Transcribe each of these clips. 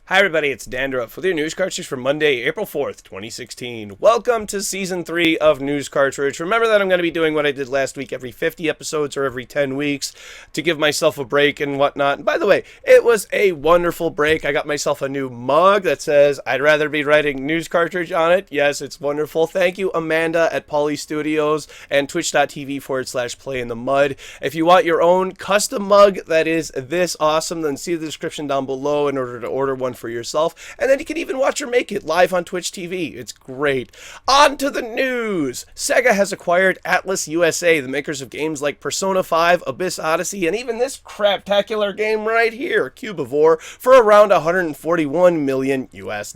Hi everybody, it's Dandruff with your News Cartridge for Monday, April 4th, 2016. Welcome to Season 3 of News Cartridge. Remember that I'm going to be doing what I did last week every 50 episodes or every 10 weeks to give myself a break and whatnot. And by the way, it was a wonderful break. I got myself a new mug that says, I'd rather be writing News Cartridge on it. Yes, it's wonderful. Thank you, Amanda at Poly Studios and twitch.tv/play in the mud. If you want your own custom mug that is this awesome, then see the description down below in order to order one for yourself, and then you can even watch her make it live on Twitch TV. It's great. On to the news. Sega has acquired Atlas USA, the makers of games like Persona 5, Abyss Odyssey, and even this craptacular game right here, Cubivore, for around $141 million US.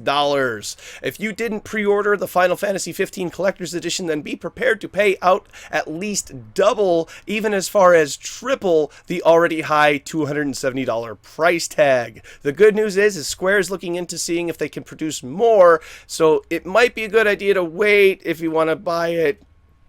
If you didn't pre-order the Final Fantasy 15 Collector's Edition, then be prepared to pay out at least double, even as far as triple, the already high $270 price tag. The good news is Square is looking into seeing if they can produce more, so it might be a good idea to wait if you want to buy it.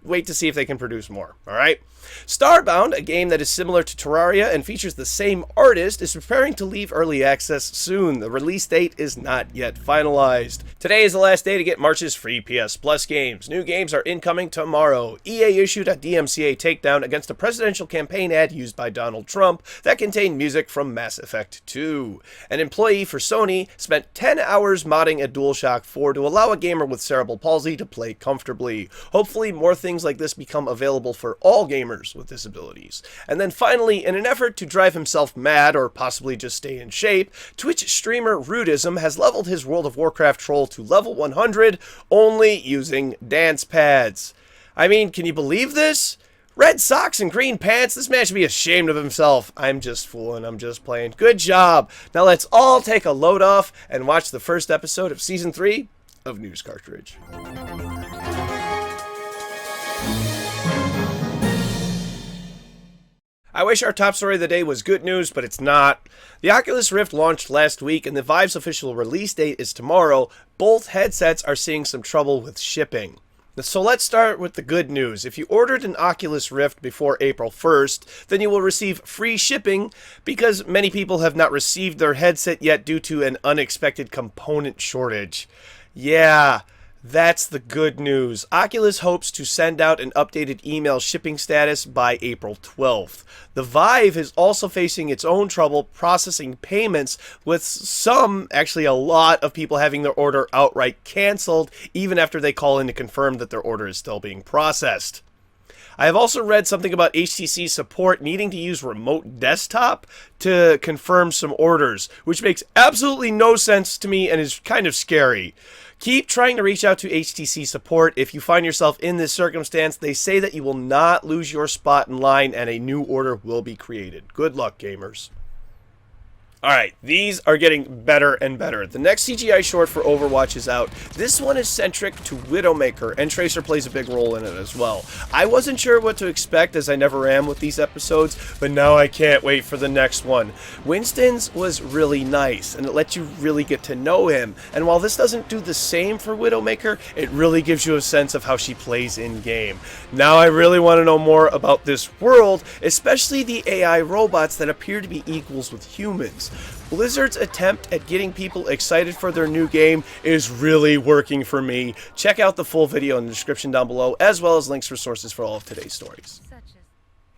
Wait to see if they can produce more, alright? Starbound, a game that is similar to Terraria and features the same artist, is preparing to leave early access soon. The release date is not yet finalized. Today is the last day to get March's free PS Plus games. New games are incoming tomorrow. EA issued a DMCA takedown against a presidential campaign ad used by Donald Trump that contained music from Mass Effect 2. An employee for Sony spent 10 hours modding a DualShock 4 to allow a gamer with cerebral palsy to play comfortably. Hopefully more things like this become available for all gamers with disabilities. And then finally, in an effort to drive himself mad or possibly just stay in shape, Twitch streamer Rudism has leveled his World of Warcraft troll to level 100 only using dance pads. I mean, can you believe this? Red socks and green pants? This man should be ashamed of himself. I'm just fooling, I'm just playing. Good job. Now let's all take a load off and watch the first episode of Season 3 of News Cartridge. I wish our top story of the day was good news, but it's not. The Oculus Rift launched last week, and the Vive's official release date is tomorrow. Both headsets are seeing some trouble with shipping. So let's start with the good news. If you ordered an Oculus Rift before April 1st, then you will receive free shipping because many people have not received their headset yet due to an unexpected component shortage. Yeah. That's the good news. Oculus hopes to send out an updated email shipping status by April 12th. The Vive is also facing its own trouble processing payments, with some, actually a lot, of people having their order outright canceled, even after they call in to confirm that their order is still being processed. I have also read something about HTC support needing to use remote desktop to confirm some orders, which makes absolutely no sense to me and is kind of scary. Keep trying to reach out to HTC support if you find yourself in this circumstance. They say that you will not lose your spot in line and a new order will be created. Good luck, gamers. Alright, these are getting better and better. The next CGI short for Overwatch is out. This one is centric to Widowmaker, and Tracer plays a big role in it as well. I wasn't sure what to expect, as I never am with these episodes, but now I can't wait for the next one. Winston's was really nice, and it lets you really get to know him. And while this doesn't do the same for Widowmaker, it really gives you a sense of how she plays in-game. Now I really want to know more about this world, especially the AI robots that appear to be equals with humans. Blizzard's attempt at getting people excited for their new game is really working for me. Check out the full video in the description down below, as well as links for sources for all of today's stories.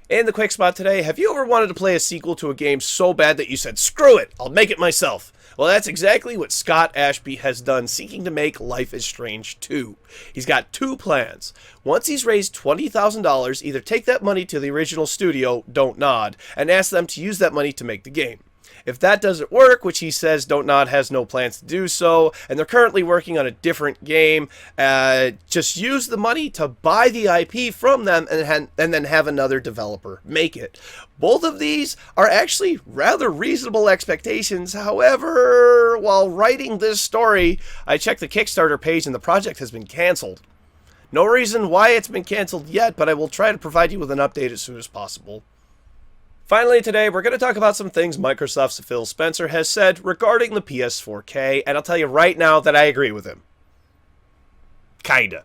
In the quick spot today, have you ever wanted to play a sequel to a game so bad that you said, screw it, I'll make it myself? Well, that's exactly what Scott Ashby has done, seeking to make Life is Strange 2. He's got two plans. Once he's raised $20,000, either take that money to the original studio, Don't Nod, and ask them to use that money to make the game. If that doesn't work, which he says Don't Nod has no plans to do so, and they're currently working on a different game, just use the money to buy the IP from them and then have another developer make it. Both of these are actually rather reasonable expectations. However, while writing this story, I checked the Kickstarter page and the project has been canceled. No reason why it's been canceled yet, but I will try to provide you with an update as soon as possible. Finally today, we're going to talk about some things Microsoft's Phil Spencer has said regarding the PS4K, and I'll tell you right now that I agree with him. Kinda.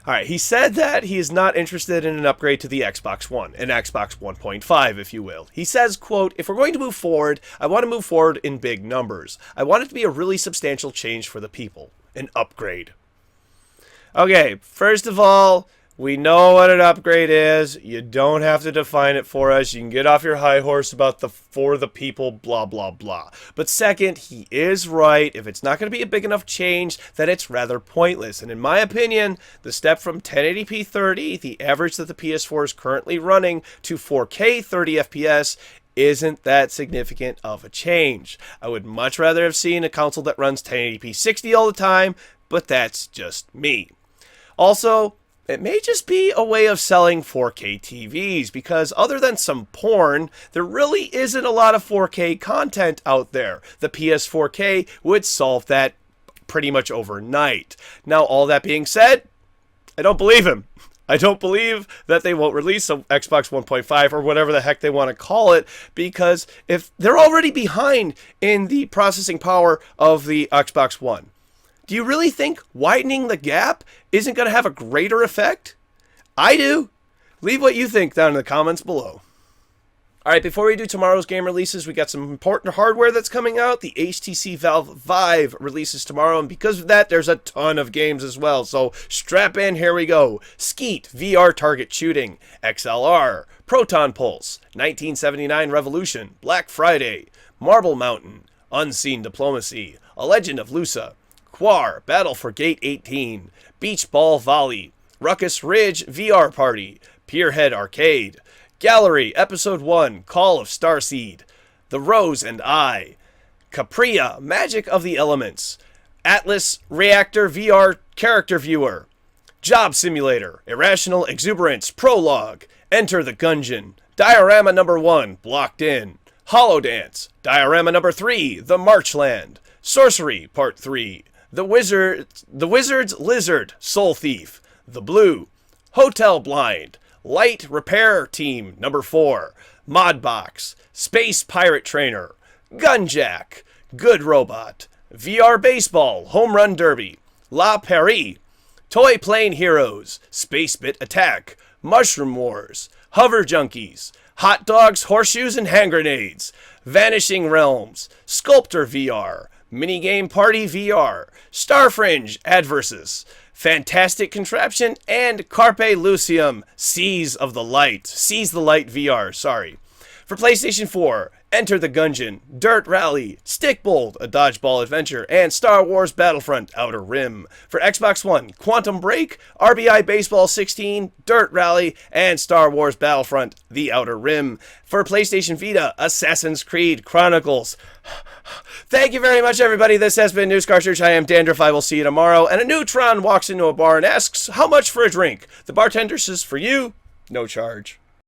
Alright, he said that he is not interested in an upgrade to the Xbox One, an Xbox 1.5, if you will. He says, quote, if we're going to move forward, I want to move forward in big numbers. I want it to be a really substantial change for the people. An upgrade. Okay, first of all, we know what an upgrade is. You don't have to define it for us. You can get off your high horse about the for the people, blah, blah, blah. But second, he is right. If it's not going to be a big enough change, then it's rather pointless. And in my opinion, the step from 1080p 30, the average that the PS4 is currently running, to 4K 30 FPS isn't that significant of a change. I would much rather have seen a console that runs 1080p 60 all the time, but that's just me. Also, it may just be a way of selling 4K TVs, because other than some porn, there really isn't a lot of 4K content out there. The PS4K would solve that pretty much overnight. Now, all that being said, I don't believe him. I don't believe that they won't release a Xbox 1.5 or whatever the heck they want to call it, because if they're already behind in the processing power of the Xbox One, do you really think widening the gap isn't going to have a greater effect? I do. Leave what you think down in the comments below. Alright, before we do tomorrow's game releases, we got some important hardware that's coming out. The HTC Valve Vive releases tomorrow, and because of that, there's a ton of games as well. So strap in, here we go. Skeet VR target shooting, XLR, Proton Pulse, 1979 Revolution, Black Friday, Marble Mountain, Unseen Diplomacy, A Legend of Lusa, Quar, Battle for Gate 18, Beach Ball Volley, Ruckus Ridge VR Party, Pierhead Arcade, Gallery Episode 1, Call of Starseed, The Rose and I, Capria, Magic of the Elements, Atlas Reactor VR Character Viewer, Job Simulator, Irrational Exuberance Prologue, Enter the Gungeon, Diorama Number 1, Blocked In, Holodance, Diorama Number 3, The Marchland, Sorcery Part 3, The Wizard's Lizard, Soul Thief, The Blue, Hotel Blind, Light Repair Team Number 4, Modbox, Space Pirate Trainer, Gunjack, Good Robot, VR Baseball, Home Run Derby, La Paris, Toy Plane Heroes, Space Bit Attack, Mushroom Wars, Hover Junkies, Hot Dogs, Horseshoes, and Hand Grenades, Vanishing Realms, Sculptor VR, Minigame Party VR, Starfringe Adversus, Fantastic Contraption, and Carpe Lucium, Seize the Light VR, sorry. For PlayStation 4, Enter the Gungeon, Dirt Rally, Stickbolt, A Dodgeball Adventure, and Star Wars Battlefront Outer Rim. For Xbox One, Quantum Break, RBI Baseball 16, Dirt Rally, and Star Wars Battlefront The Outer Rim. For PlayStation Vita, Assassin's Creed Chronicles. Thank you very much, everybody. This has been News Cartridge. I am Dandruff. I will see you tomorrow. And a neutron walks into a bar and asks, how much for a drink? The bartender says, for you, no charge.